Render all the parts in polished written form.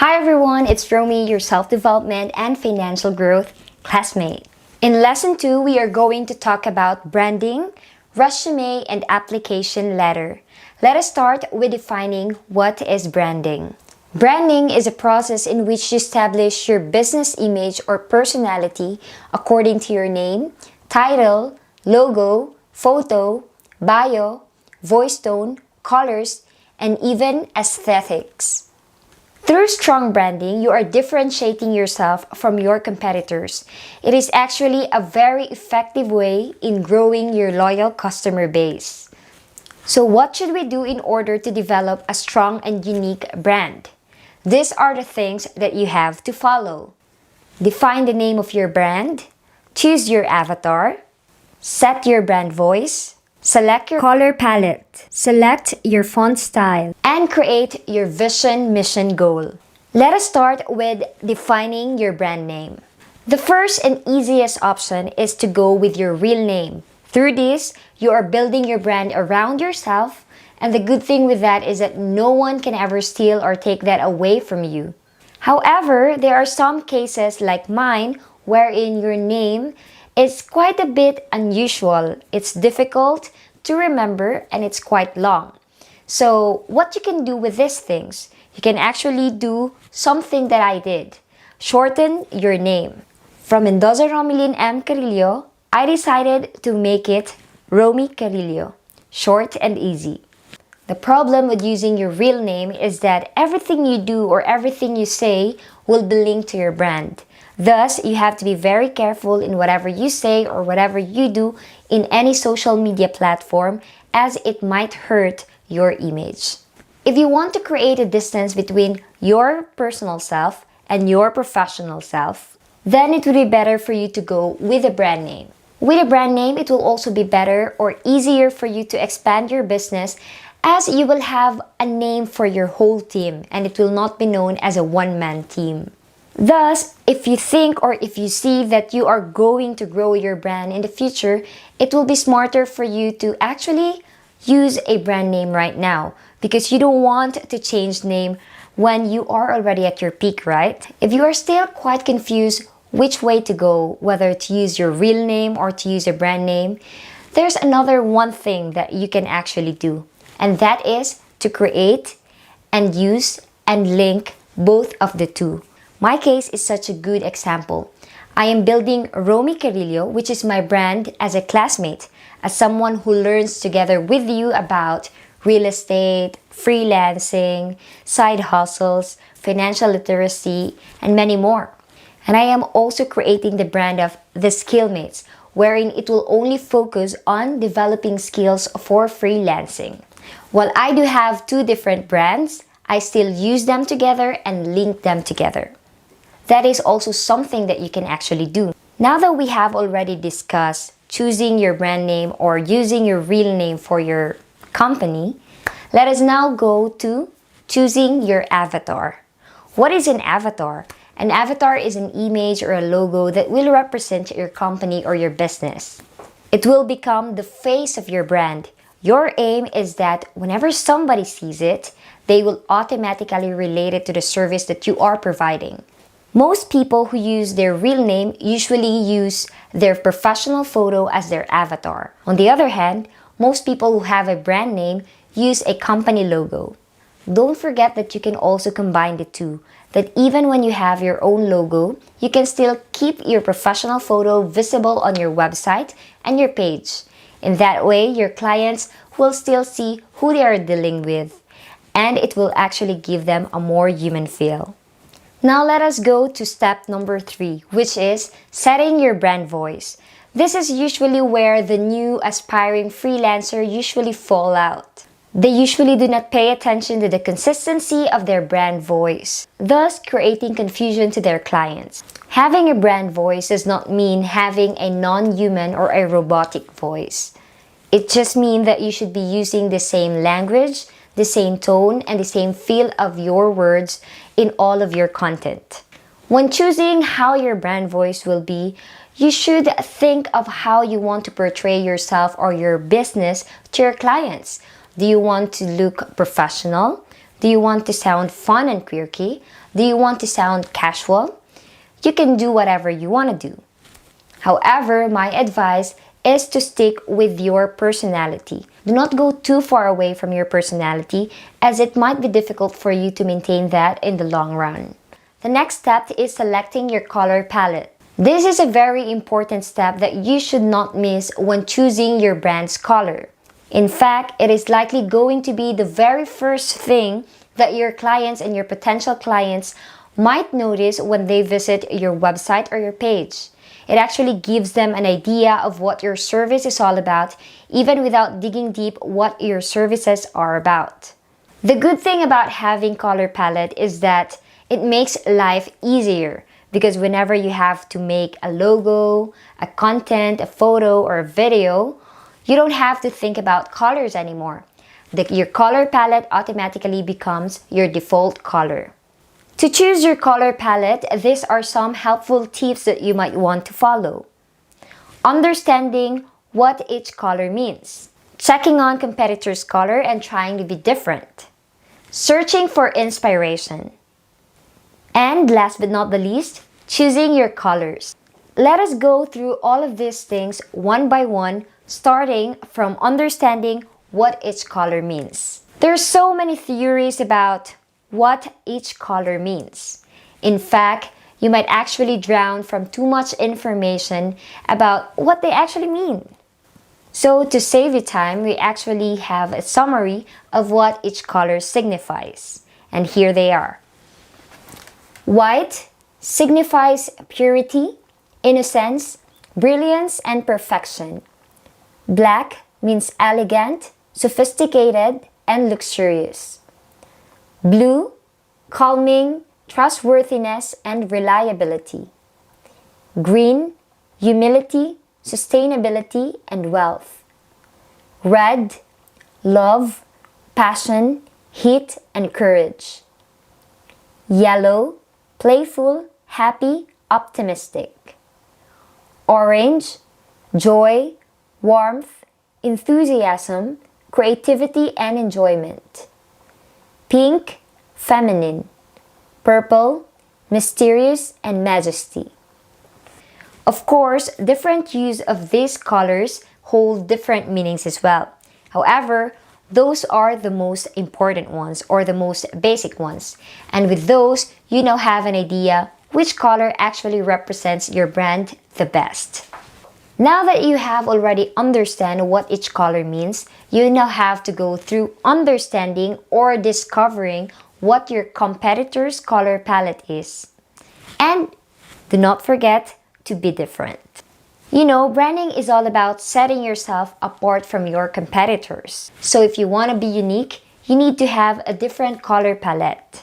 Hi everyone, it's Romy, your self-development and financial growth classmate. In lesson 2, we are going to talk about branding, resume, and application letter. Let us start with defining what is branding. Branding is a process in which you establish your business image or personality according to your name, title, logo, photo, bio, voice tone, colors, and even aesthetics. Through strong branding, you are differentiating yourself from your competitors. It is actually a very effective way in growing your loyal customer base. So what should we do in order to develop a strong and unique brand? These are the things that you have to follow. Define the name of your brand, choose your avatar, set your brand voice, select your color palette, select your font style, and create your vision, mission, goal. Let us start with defining your brand name. The first and easiest option is to go with your real name. Through this, you are building your brand around yourself, and the good thing with that is that no one can ever steal or take that away from you. However, there are some cases like mine wherein your name is quite a bit unusual. It's difficult to remember and it's quite long. So what you can do with these things, you can actually do something that I did. Shorten your name. From Mendoza Romilin M. Carillo, I decided to make it Romy Carillo. Short and easy. The problem with using your real name is that everything you do or everything you say will be linked to your brand. Thus, you have to be very careful in whatever you say or whatever you do in any social media platform, as it might hurt your image. If you want to create a distance between your personal self and your professional self, then it would be better for you to go with a brand name. With a brand name, it will also be better or easier for you to expand your business, as you will have a name for your whole team and it will not be known as a one-man team. Thus, if you think or if you see that you are going to grow your brand in the future, it will be smarter for you to actually use a brand name right now, because you don't want to change name when you are already at your peak, right? If you are still quite confused which way to go, whether to use your real name or to use a brand name, there's another one thing that you can actually do, and that is to create and use and link both of the two. My case is such a good example. I am building Romy Carillo, which is my brand, as a classmate, as someone who learns together with you about real estate, freelancing, side hustles, financial literacy, and many more. And I am also creating the brand of The Skillmates, wherein it will only focus on developing skills for freelancing. While I do have two different brands, I still use them together and link them together. That is also something that you can actually do. Now that we have already discussed choosing your brand name or using your real name for your company, let us now go to choosing your avatar. What is an avatar? An avatar is an image or a logo that will represent your company or your business. It will become the face of your brand. Your aim is that whenever somebody sees it, they will automatically relate it to the service that you are providing. Most people who use their real name usually use their professional photo as their avatar. On the other hand, most people who have a brand name use a company logo. Don't forget that you can also combine the two, that even when you have your own logo, you can still keep your professional photo visible on your website and your page. In that way, your clients will still see who they are dealing with, and it will actually give them a more human feel. Now let us go to step number 3, which is setting your brand voice. This is usually where the new aspiring freelancer usually fall out. They usually do not pay attention to the consistency of their brand voice, thus creating confusion to their clients. Having a brand voice does not mean having a non-human or a robotic voice. It just means that you should be using the same language, the same tone, and the same feel of your words in all of your content. When choosing how your brand voice will be, you should think of how you want to portray yourself or your business to your clients. Do you want to look professional? Do you want to sound fun and quirky? Do you want to sound casual? You can do whatever you want to do. However, my advice is to stick with your personality. Do not go too far away from your personality, as it might be difficult for you to maintain that in the long run. The next step is selecting your color palette. This is a very important step that you should not miss when choosing your brand's color. In fact, it is likely going to be the very first thing that your clients and your potential clients might notice when they visit your website or your page. It actually gives them an idea of what your service is all about, even without digging deep what your services are about. The good thing about having color palette is that it makes life easier, because whenever you have to make a logo, a content, a photo, or a video, you don't have to think about colors anymore. Your color palette automatically becomes your default color. To choose your color palette, these are some helpful tips that you might want to follow. Understanding what each color means. Checking on competitors' color and trying to be different. Searching for inspiration. And last but not the least, choosing your colors. Let us go through all of these things one by one, starting from understanding what each color means. There are so many theories about what each color means. In fact, you might actually drown from too much information about what they actually mean. So to save you time, we actually have a summary of what each color signifies. And here they are. White signifies purity, innocence, brilliance, and perfection. Black means elegant, sophisticated, and luxurious. Blue, calming, trustworthiness, and reliability. Green, humility, sustainability, and wealth. Red, love, passion, heat, and courage. Yellow, playful, happy, optimistic. Orange, joy, warmth, enthusiasm, creativity, and enjoyment. Pink, feminine. Purple, mysterious, and majesty. Of course, different use of these colors hold different meanings as well. However, those are the most important ones, or the most basic ones. And with those, you now have an idea which color actually represents your brand the best. Now that you have already understand what each color means, you now have to go through understanding or discovering what your competitor's color palette is. And do not forget to be different. You know, branding is all about setting yourself apart from your competitors. So if you want to be unique, you need to have a different color palette.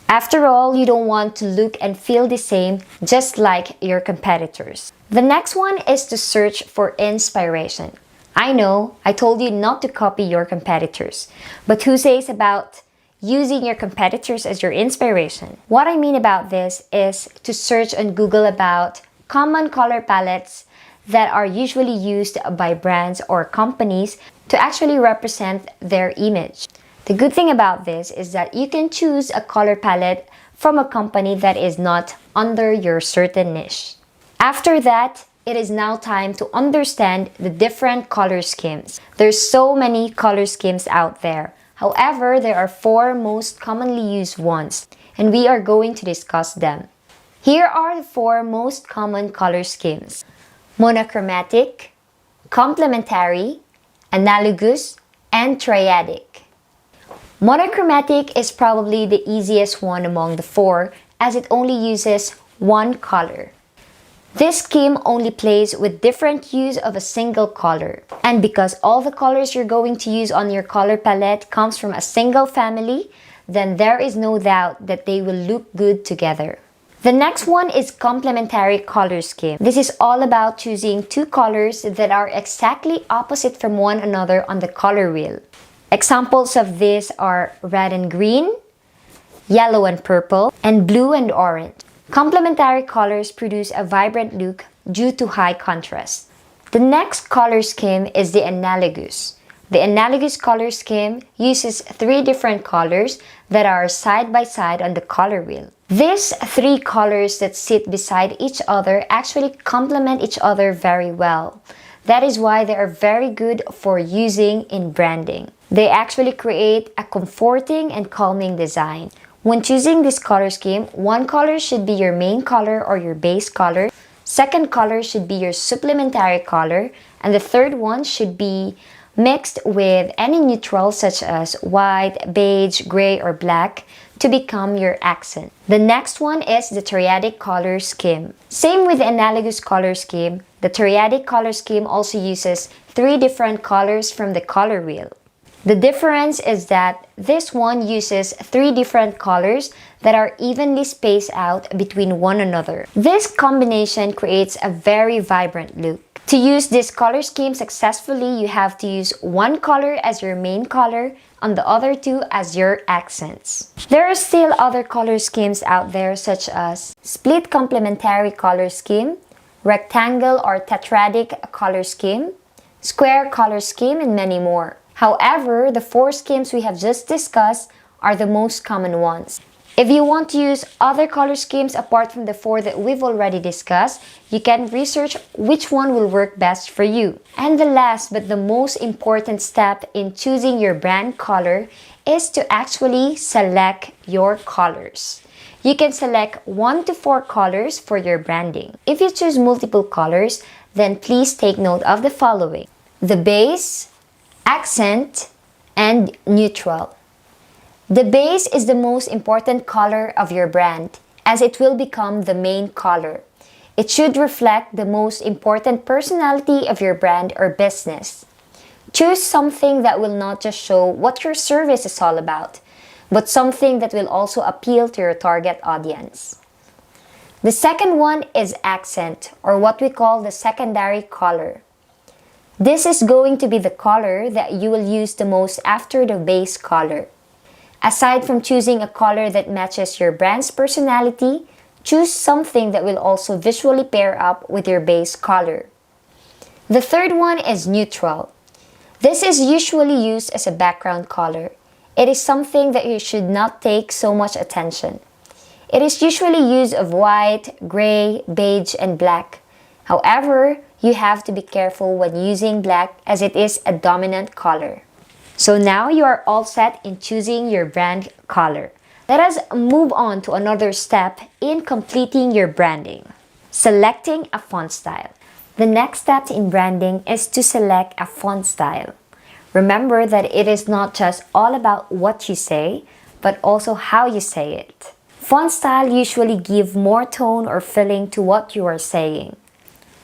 After all, you don't want to look and feel the same just like your competitors. The next one is to search for inspiration. I know, I told you not to copy your competitors, but who says about using your competitors as your inspiration? What I mean about this is to search on Google about common color palettes that are usually used by brands or companies to actually represent their image. The good thing about this is that you can choose a color palette from a company that is not under your certain niche. After that, it is now time to understand the different color schemes. There's so many color schemes out there. However, there are 4 most commonly used ones, and we are going to discuss them. Here are the 4 most common color schemes: monochromatic, complementary, analogous, and triadic. Monochromatic is probably the easiest one among the 4, as it only uses one color. This scheme only plays with different use of a single color. And because all the colors you're going to use on your color palette comes from a single family, then there is no doubt that they will look good together. The next one is complementary color scheme. This is all about choosing 2 colors that are exactly opposite from one another on the color wheel. Examples of this are red and green, yellow and purple, and blue and orange. Complementary colors produce a vibrant look due to high contrast. The next color scheme is the analogous. The analogous color scheme uses three different colors that are side by side on the color wheel. These three colors that sit beside each other actually complement each other very well. That is why they are very good for using in branding. They actually create a comforting and calming design. When choosing this color scheme, one color should be your main color or your base color. Second color should be your supplementary color. And the third one should be mixed with any neutral such as white, beige, gray, or black to become your accent. The next one is the triadic color scheme. Same with the analogous color scheme, the triadic color scheme also uses three different colors from the color wheel. The difference is that this one uses three different colors that are evenly spaced out between one another. This combination creates a very vibrant look. To use this color scheme successfully, you have to use one color as your main color and the other two as your accents. There are still other color schemes out there such as split complementary color scheme, rectangle or tetradic color scheme, square color scheme, and many more. However, the four schemes we have just discussed are the most common ones. If you want to use other color schemes apart from the four that we've already discussed, you can research which one will work best for you. And the last but the most important step in choosing your brand color is to actually select your colors. You can select 1 to 4 colors for your branding. If you choose multiple colors, then please take note of the following: the base, accent, and neutral. The base is the most important color of your brand as it will become the main color. It should reflect the most important personality of your brand or business. Choose something that will not just show what your service is all about, but something that will also appeal to your target audience. The second one is accent, or what we call the secondary color. This is going to be the color that you will use the most after the base color. Aside from choosing a color that matches your brand's personality, choose something that will also visually pair up with your base color. The third one is neutral. This is usually used as a background color. It is something that you should not take so much attention. It is usually used of white, gray, beige, and black. However, you have to be careful when using black as it is a dominant color. So now you are all set in choosing your brand color. Let us move on to another step in completing your branding: selecting a font style. The next step in branding is to select a font style. Remember that it is not just all about what you say, but also how you say it. Font style usually give more tone or feeling to what you are saying.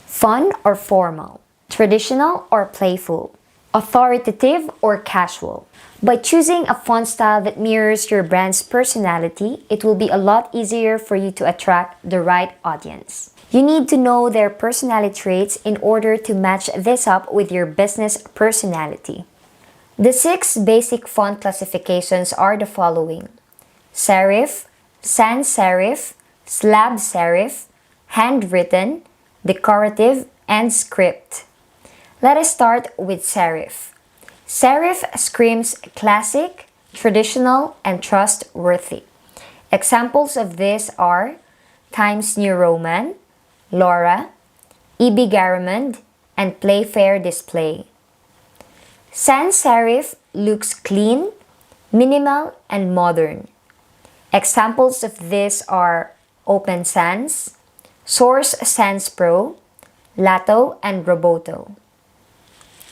Fun or formal, traditional or playful, authoritative or casual. By choosing a font style that mirrors your brand's personality, it will be a lot easier for you to attract the right audience. You need to know their personality traits in order to match this up with your business personality. The 6 basic font classifications are the following: serif, sans serif, slab serif, handwritten, decorative, and script. Let us start with serif. Serif screams classic, traditional, and trustworthy. Examples of this are Times New Roman, Laura, E.B. Garamond, and Playfair Display. Sans serif looks clean, minimal, and modern. Examples of this are Open Sans, Source Sans Pro, Lato, and Roboto.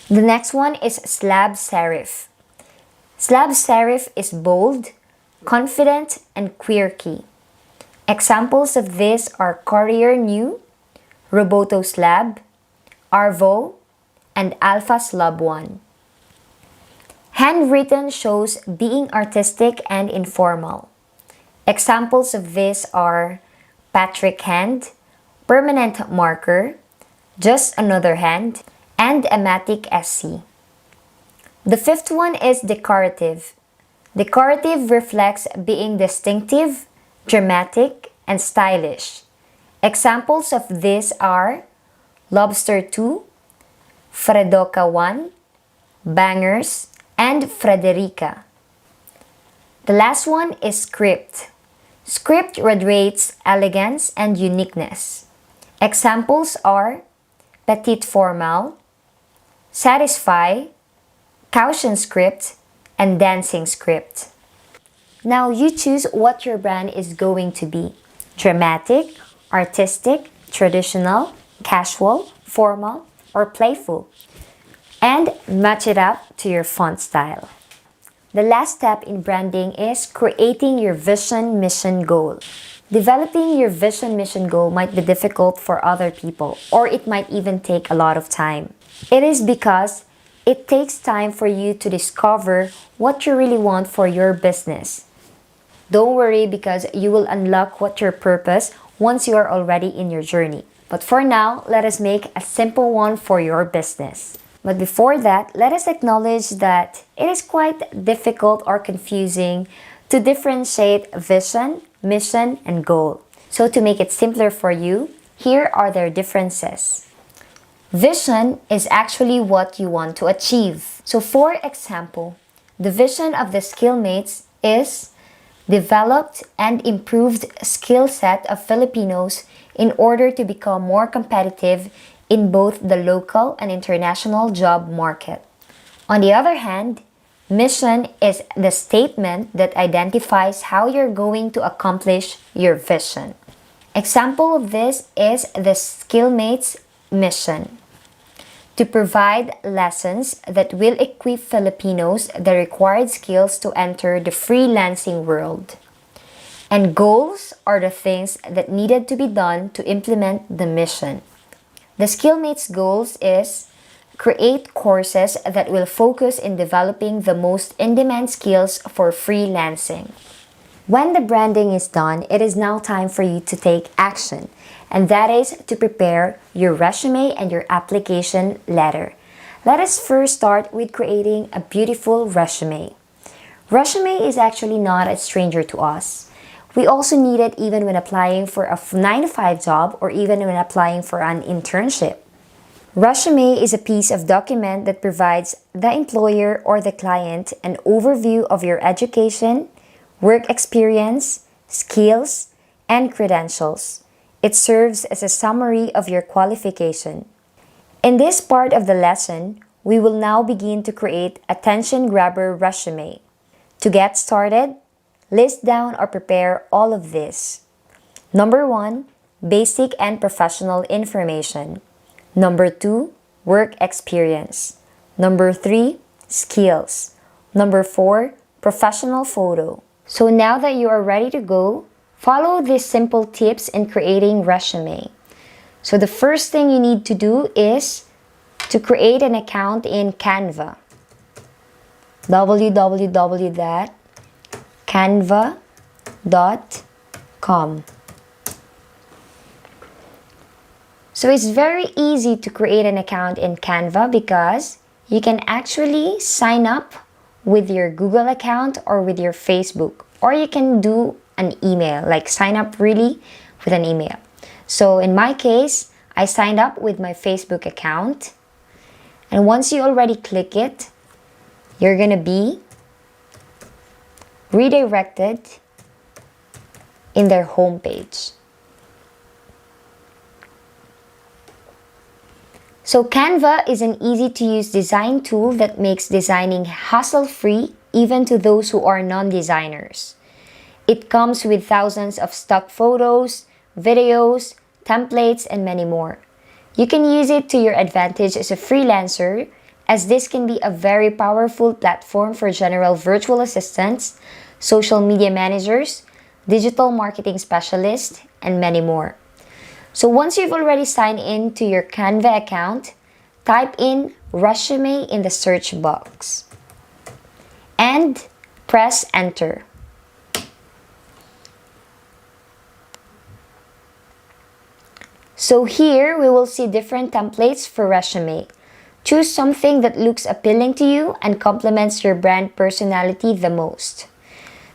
The next one is slab serif. Slab serif is bold, confident, and quirky. Examples of this are Courier New, Roboto Slab, Arvo, and Alpha Slab 1. Handwritten shows being artistic and informal. Examples of this are Patrick Hand, Permanent Marker, Just Another Hand, and Amatic SC. The fifth one is decorative. Decorative reflects being distinctive, dramatic, and stylish. Examples of this are Lobster 2, Fredoka 1, bangers, and Frederica. The last one is script. Script radiates elegance and uniqueness. Examples are petite formal, satisfy, caution script, and dancing script. Now you choose what your brand is going to be. Dramatic, artistic, traditional, casual, formal, or playful. And match it up to your font style. The last step in branding is creating your vision, mission, goal. Developing your vision, mission, goal might be difficult for other people, or it might even take a lot of time. It is because it takes time for you to discover what you really want for your business. Don't worry, because you will unlock what your purpose once you are already in your journey. But for now, let us make a simple one for your business. But before that, let us acknowledge that it is quite difficult or confusing to differentiate vision, mission, and goal. So to make it simpler for you, here are their differences. Vision is actually what you want to achieve. So for example, the vision of the Skillmates is developed and improved skill set of Filipinos in order to become more competitive in both the local and international job market. On the other hand, mission is the statement that identifies how you're going to accomplish your vision. Example of this is the Skillmates mission: to provide lessons that will equip Filipinos the required skills to enter the freelancing world. And goals are the things that needed to be done to implement the mission. The Skillmates goals is create courses that will focus in developing the most in-demand skills for freelancing. When the branding is done, it is now time for you to take action, and that is to prepare your resume and your application letter. Let us first start with creating a beautiful resume. Resume is actually not a stranger to us. We also need it even when applying for a 9-to-5 job or even when applying for an internship. Resume is a piece of document that provides the employer or the client an overview of your education, work experience, skills, and credentials. It serves as a summary of your qualification. In this part of the lesson, we will now begin to create attention grabber resume. To get started, list down or prepare all of this. Number 1, basic and professional information. Number 2, work experience. Number 3, skills. Number 4, professional photo. So now that you are ready to go, follow these simple tips in creating resume. So the first thing you need to do is to create an account in Canva. www.canva.com. So it's very easy to create an account in Canva because you can actually sign up with your Google account or with your Facebook, or you can do an email, like sign up really with an email. So in my case, I signed up with my Facebook account, and once you already click it, you're gonna be redirected in their homepage. So Canva is an easy-to-use design tool that makes designing hassle-free even to those who are non-designers. It comes with thousands of stock photos, videos, templates, and many more. You can use it to your advantage as a freelancer, as this can be a very powerful platform for general virtual assistants, social media managers, digital marketing specialists, and many more. So once you've already signed in to your Canva account, type in resume in the search box and press enter. So here we will see different templates for resume. Choose something that looks appealing to you and complements your brand personality the most.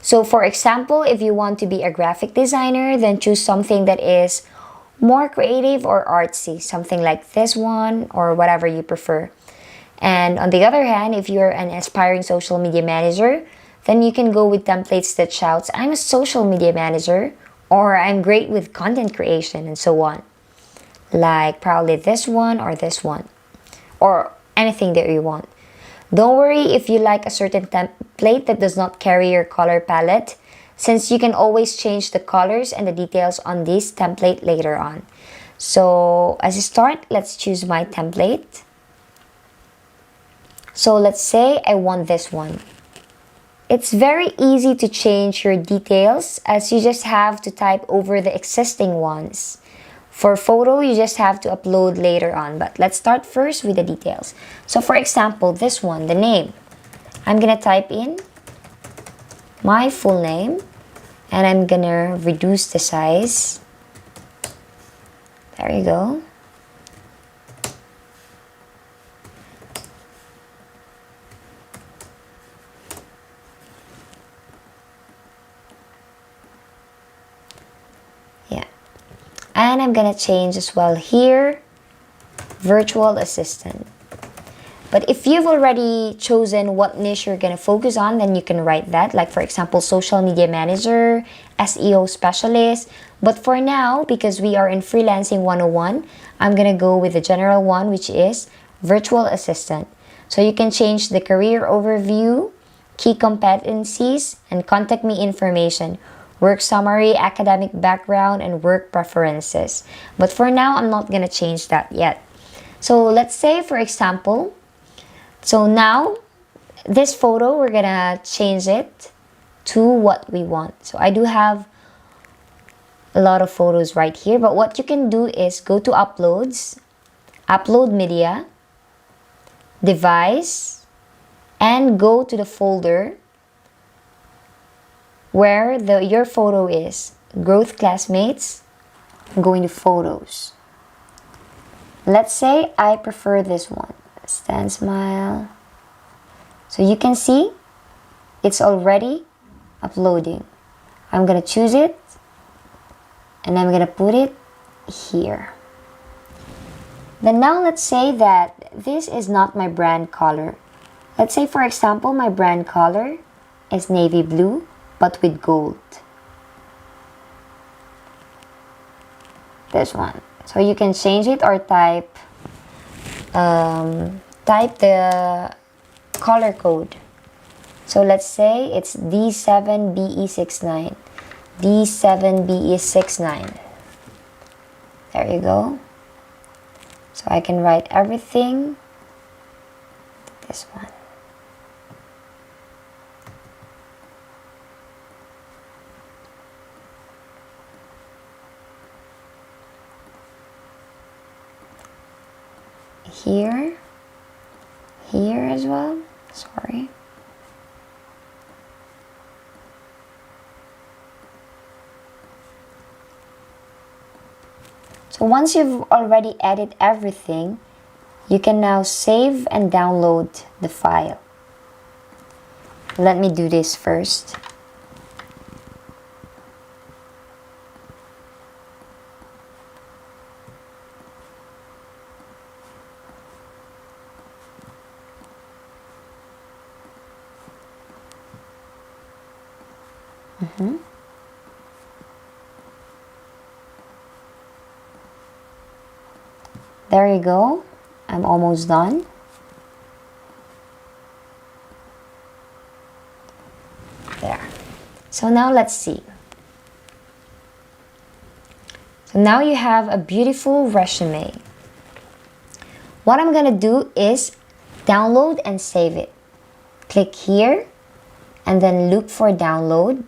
So for example, if you want to be a graphic designer, then choose something that is more creative or artsy, something like this one or whatever you prefer. And on the other hand, if you're an aspiring social media manager, then you can go with templates that shouts, I'm a social media manager, or I'm great with content creation, and so on. Like probably this one or this one, or anything that you want. Don't worry if you like a certain template that does not carry your color palette, since you can always change the colors and the details on this template later on. So as a start, let's choose my template. So let's say I want this one. It's very easy to change your details, as you just have to type over the existing ones. For photo, you just have to upload later on, but let's start first with the details. So for example, this one, the name. I'm gonna type in my full name, and I'm gonna reduce the size. There you go. Yeah. And I'm gonna change as well here, virtual assistant. But if you've already chosen what niche you're gonna focus on, then you can write that. Like for example, social media manager, SEO specialist. But for now, because we are in Freelancing 101, I'm gonna go with the general one, which is virtual assistant. So you can change the career overview, key competencies, and contact me information, work summary, academic background, and work preferences. But for now, I'm not gonna change that yet. So let's say, for example, so now this photo, we're gonna change it to what we want. So I do have a lot of photos right here, but what you can do is go to uploads, upload media, device, and go to the folder where your photo is. Growth classmates, I'm going to photos. Let's say I prefer this one. Stand smile. So you can see it's already uploading. I'm gonna choose it and I'm gonna put it here. Then now let's say that this is not my brand color. Let's say for example my brand color is navy blue but with gold. This one. So you can change it or type the color code. So let's say it's D7BE69. D7BE69. There you go. So I can write everything. This one. Here as well, sorry. So once you've already edited everything, you can now save and download the file. Let me do this first. There you go. I'm almost done. There. So now let's see. So now you have a beautiful resume. What I'm gonna do is download and save it. Click here and then look for download.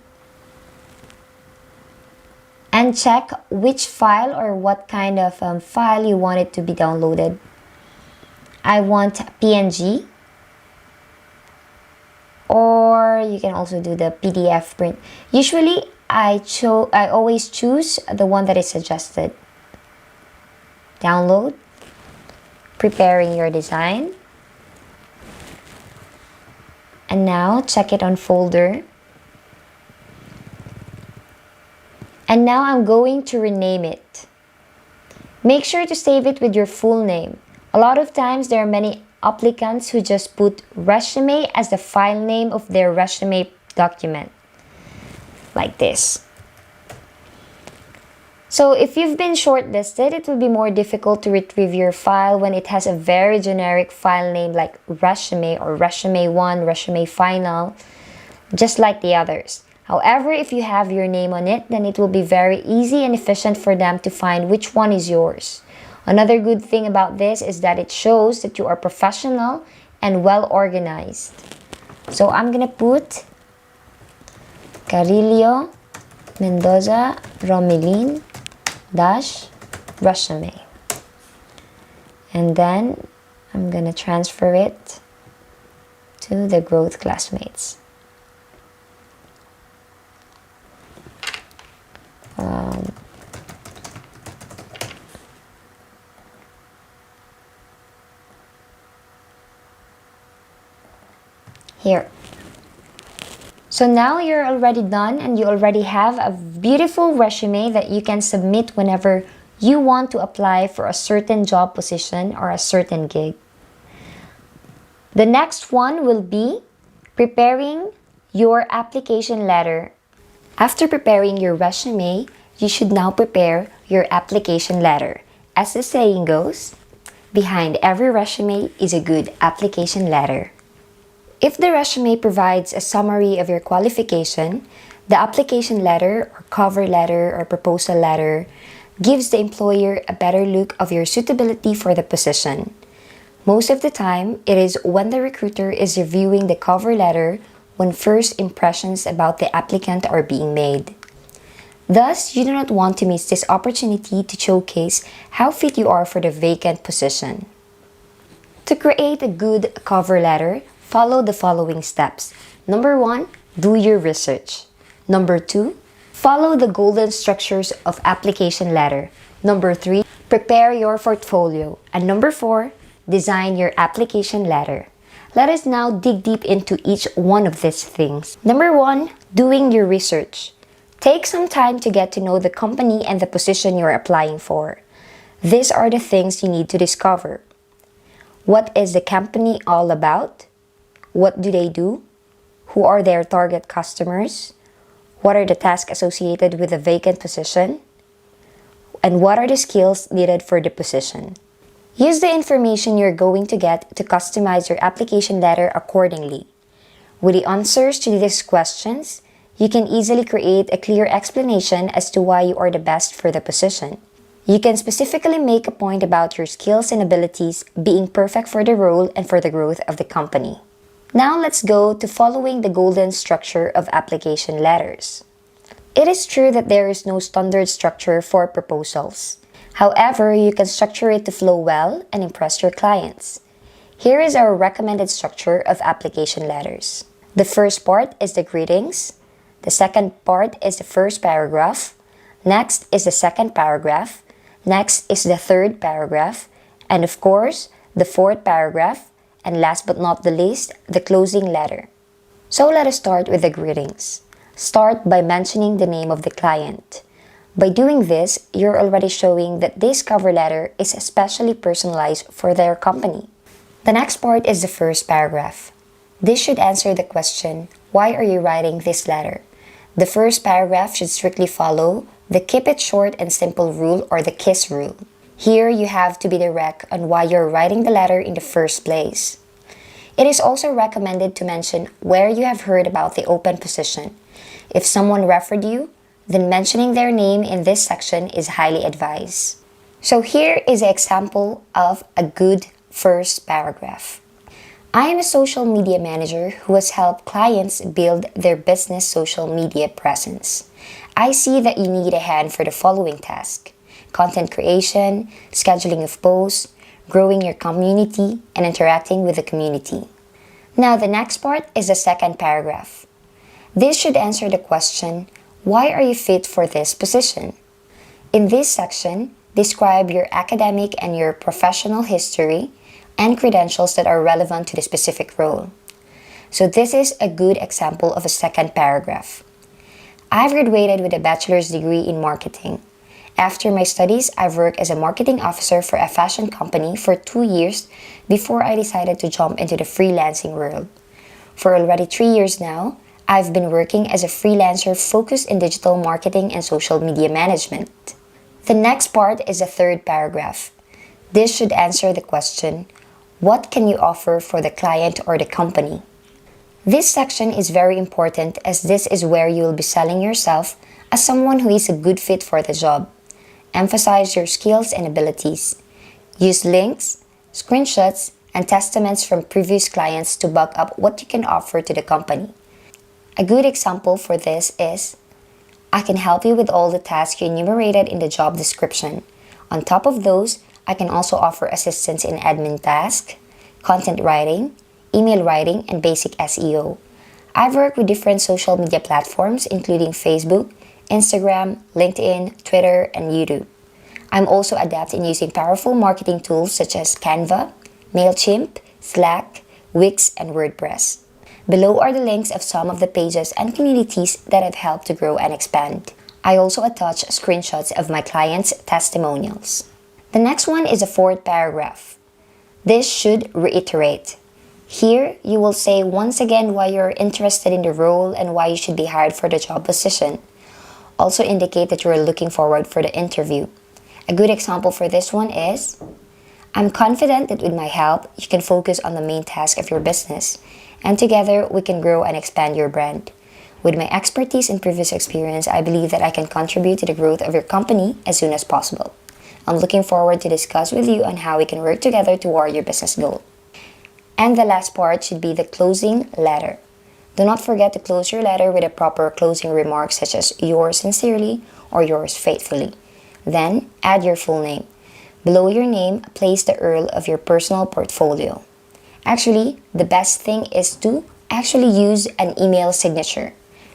And check which file or what kind of file you want it to be downloaded. I want PNG, or you can also do the PDF print. Usually I always choose the one that is suggested. Download, preparing your design, and now check it on folder. And now I'm going to rename it. Make sure to save it with your full name. A lot of times there are many applicants who just put resume as the file name of their resume document, like this. So if you've been shortlisted, it will be more difficult to retrieve your file when it has a very generic file name like resume or resume 1, resume final, just like the others. However, if you have your name on it, then it will be very easy and efficient for them to find which one is yours. Another good thing about this is that it shows that you are professional and well organized. So I'm gonna put Carillo Mendoza Romilin dash resume, and then I'm gonna transfer it to the growth classmates. Here. So now you're already done and you already have a beautiful resume that you can submit whenever you want to apply for a certain job position or a certain gig. The next one will be preparing your application letter. After preparing your resume, you should now prepare your application letter. As the saying goes, behind every resume is a good application letter. If the resume provides a summary of your qualification, the application letter or cover letter or proposal letter gives the employer a better look of your suitability for the position. Most of the time, it is when the recruiter is reviewing the cover letter when first impressions about the applicant are being made. Thus, you do not want to miss this opportunity to showcase how fit you are for the vacant position. To create a good cover letter, follow the following steps. Number 1, do your research. Number 2, follow the golden structures of application letter. Number 3, prepare your portfolio. And number 4, design your application letter. Let us now dig deep into each one of these things. Number 1, doing your research. Take some time to get to know the company and the position you're applying for. These are the things you need to discover. What is the company all about? What do they do? Who are their target customers? What are the tasks associated with the vacant position? And what are the skills needed for the position? Use the information you're going to get to customize your application letter accordingly. With the answers to these questions, you can easily create a clear explanation as to why you are the best for the position. You can specifically make a point about your skills and abilities being perfect for the role and for the growth of the company. Now let's go to following the golden structure of application letters. It is true that there is no standard structure for proposals. However, you can structure it to flow well and impress your clients. Here is our recommended structure of application letters. The first part is the greetings. The second part is the first paragraph. Next is the second paragraph. Next is the third paragraph. And of course, the fourth paragraph. And last but not the least, the closing letter. So let us start with the greetings. Start by mentioning the name of the client. By doing this, you're already showing that this cover letter is especially personalized for their company. The next part is the first paragraph. This should answer the question, why are you writing this letter? The first paragraph should strictly follow the keep it short and simple rule or the KISS rule. Here, you have to be direct on why you're writing the letter in the first place. It is also recommended to mention where you have heard about the open position. If someone referred you, then mentioning their name in this section is highly advised. So here is an example of a good first paragraph. I am a social media manager who has helped clients build their business social media presence. I see that you need a hand for the following task: content creation, scheduling of posts, growing your community, and interacting with the community. Now the next part is the second paragraph. This should answer the question, why are you fit for this position? In this section, describe your academic and your professional history and credentials that are relevant to the specific role. So this is a good example of a second paragraph. I've graduated with a bachelor's degree in marketing, After my studies, I've worked as a marketing officer for a fashion company for 2 years before I decided to jump into the freelancing world. For already 3 years now, I've been working as a freelancer focused in digital marketing and social media management. The next part is the third paragraph. This should answer the question, what can you offer for the client or the company? This section is very important as this is where you will be selling yourself as someone who is a good fit for the job. Emphasize your skills and abilities. Use links, screenshots, and testaments from previous clients to back up what you can offer to the company. A good example for this is, I can help you with all the tasks you enumerated in the job description. On top of those, I can also offer assistance in admin tasks, content writing, email writing, and basic SEO. I've worked with different social media platforms including Facebook, Instagram, LinkedIn, Twitter, and YouTube. I'm also adept in using powerful marketing tools such as Canva, MailChimp, Slack, Wix, and WordPress. Below are the links of some of the pages and communities that I've helped to grow and expand. I also attach screenshots of my clients' testimonials. The next one is a fourth paragraph. This should reiterate. Here, you will say once again why you're interested in the role and why you should be hired for the job position. Also indicate that you are looking forward for the interview. A good example for this one is, I'm confident that with my help, you can focus on the main task of your business, and together we can grow and expand your brand. With my expertise and previous experience, I believe that I can contribute to the growth of your company as soon as possible. I'm looking forward to discuss with you on how we can work together toward your business goal. And the last part should be the closing letter. Do not forget to close your letter with a proper closing remark such as yours sincerely or yours faithfully. Then, add your full name. Below your name, place the URL of your personal portfolio. Actually, the best thing is to actually use an email signature.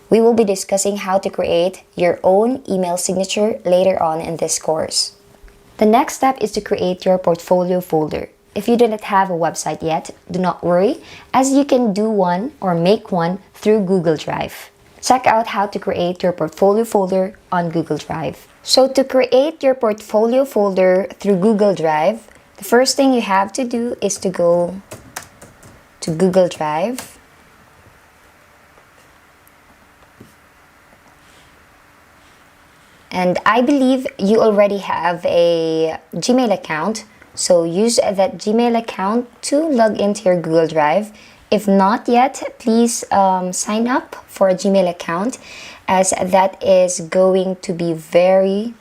We will be discussing how to create your own email signature later on in this course. The next step is to create your portfolio folder. If you do not have a website yet, do not worry, as you can do one or make one through Google Drive. Check out how to create your portfolio folder on Google Drive. So to create your portfolio folder through Google Drive, the first thing you have to do is to go to Google Drive. And I believe you already have a Gmail account, so use that Gmail account to log into your Google Drive. If not yet, please sign up for a Gmail account, as that is going to be very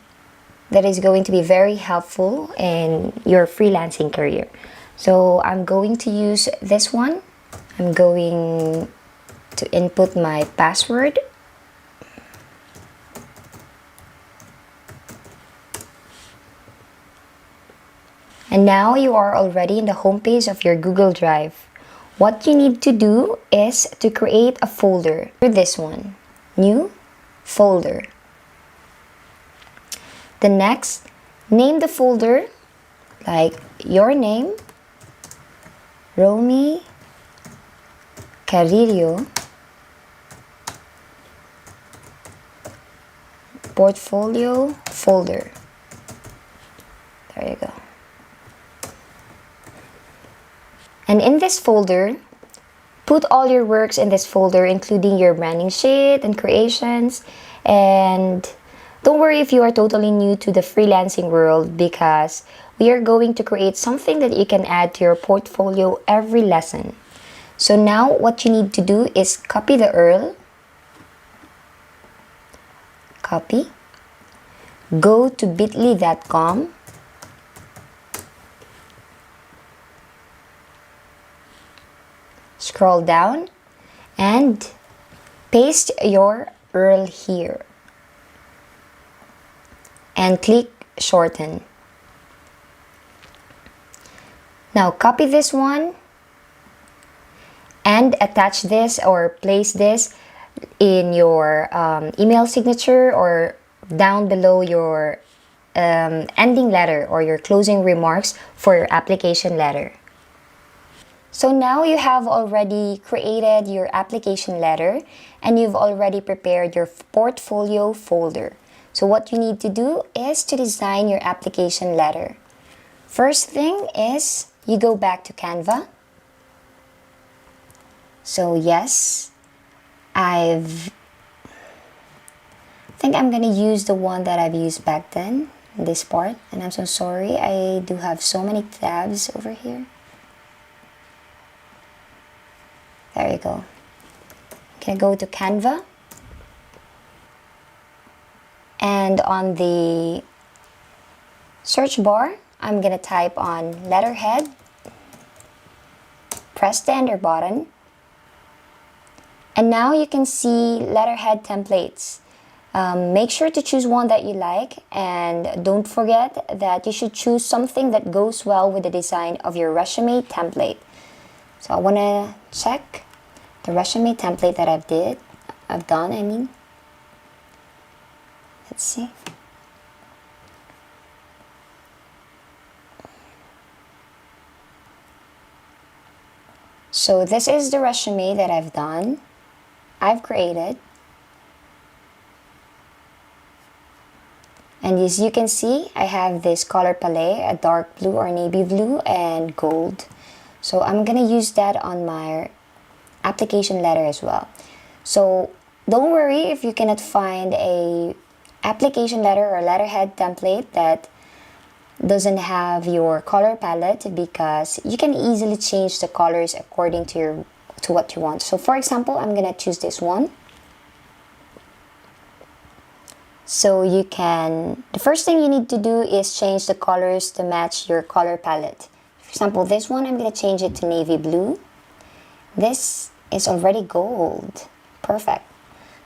helpful in your freelancing career. So I'm going to use this one. I'm going to input my password. And now you are already in the homepage of your Google Drive. What you need to do is to create a folder for this one. New folder. The next, name the folder like your name, Romy Carrillo, portfolio folder. There you go. And in this folder, put all your works in this folder, including your branding sheet and creations. And don't worry if you are totally new to the freelancing world, because we are going to create something that you can add to your portfolio every lesson. So now what you need to do is copy the URL. Copy. Go to bit.ly.com. Scroll down and paste your URL here and click shorten. Now copy this one and attach this or place this in your email signature or down below your ending letter or your closing remarks for your application letter. So now you have already created your application letter and you've already prepared your portfolio folder. So what you need to do is to design your application letter. First thing is you go back to Canva. So yes, I think I'm gonna use the one that I've used back then, this part, and I'm so sorry, I do have so many tabs over here. There you go. Okay, go to Canva, and on the search bar, I'm gonna type on letterhead, press the enter button, and now you can see letterhead templates. Make sure to choose one that you like, and don't forget that you should choose something that goes well with the design of your resume template. So I want to check the resume template that I've done. Let's see. So this is the resume that I've created. And as you can see, I have this color palette, a dark blue or navy blue and gold. So I'm gonna use that on my application letter as well. So don't worry if you cannot find a application letter or letterhead template that doesn't have your color palette, because you can easily change the colors according to what you want. So for example, I'm gonna choose this one. So the first thing you need to do is change the colors to match your color palette. For example, this one, I'm going to change it to navy blue. This is already gold. Perfect.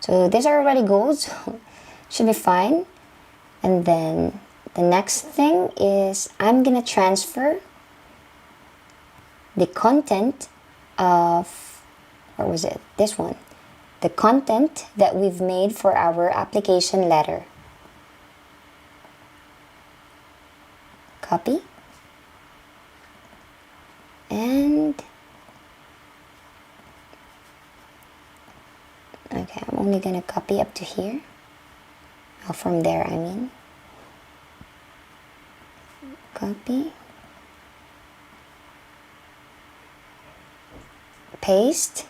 So these are already gold, so should be fine. And then the next thing is I'm going to transfer the content of, where was it? This one. The content that we've made for our application letter. Copy. And okay, I'm only gonna copy up to here. Oh, from there, I mean. Copy. Paste.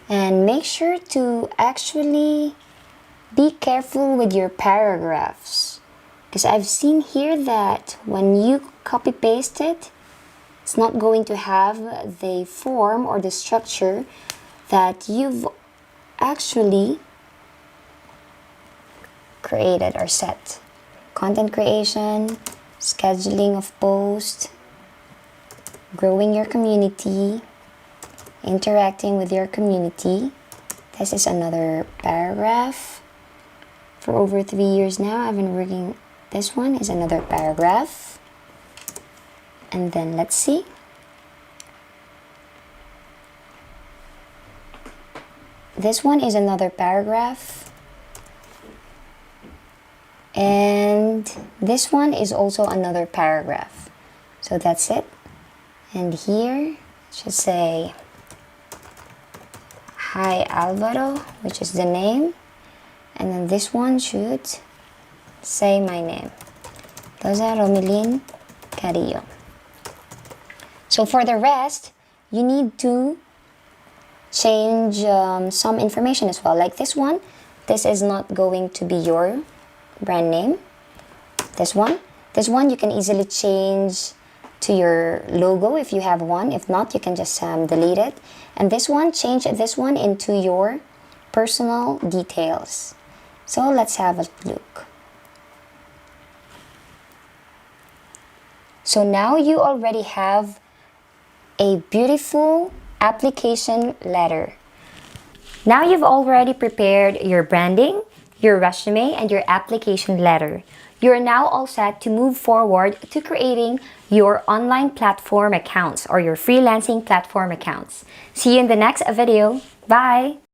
And make sure to actually be careful with your paragraphs, because I've seen here that when you copy paste it, it's not going to have the form or the structure that you've actually created or set. Content creation, scheduling of posts, growing your community, interacting with your community. This is another paragraph. For over 3 years now, I've been working. This one is another paragraph. And then let's see. This one is another paragraph. And this one is also another paragraph. So that's it. And here, it should say, Hi Alvaro, which is the name, and then this one should say my name, Rosa Romilin Carrillo. So for the rest, you need to change some information as well. Like this one, this is not going to be your brand name. This one you can easily change to your logo if you have one. If not, you can just delete it. And this one, change this one into your personal details. So let's have a look. So now you already have a beautiful application letter. Now you've already prepared your branding, your resume, and your application letter. You're now all set to move forward to creating your online platform accounts or your freelancing platform accounts. See you in the next video. Bye!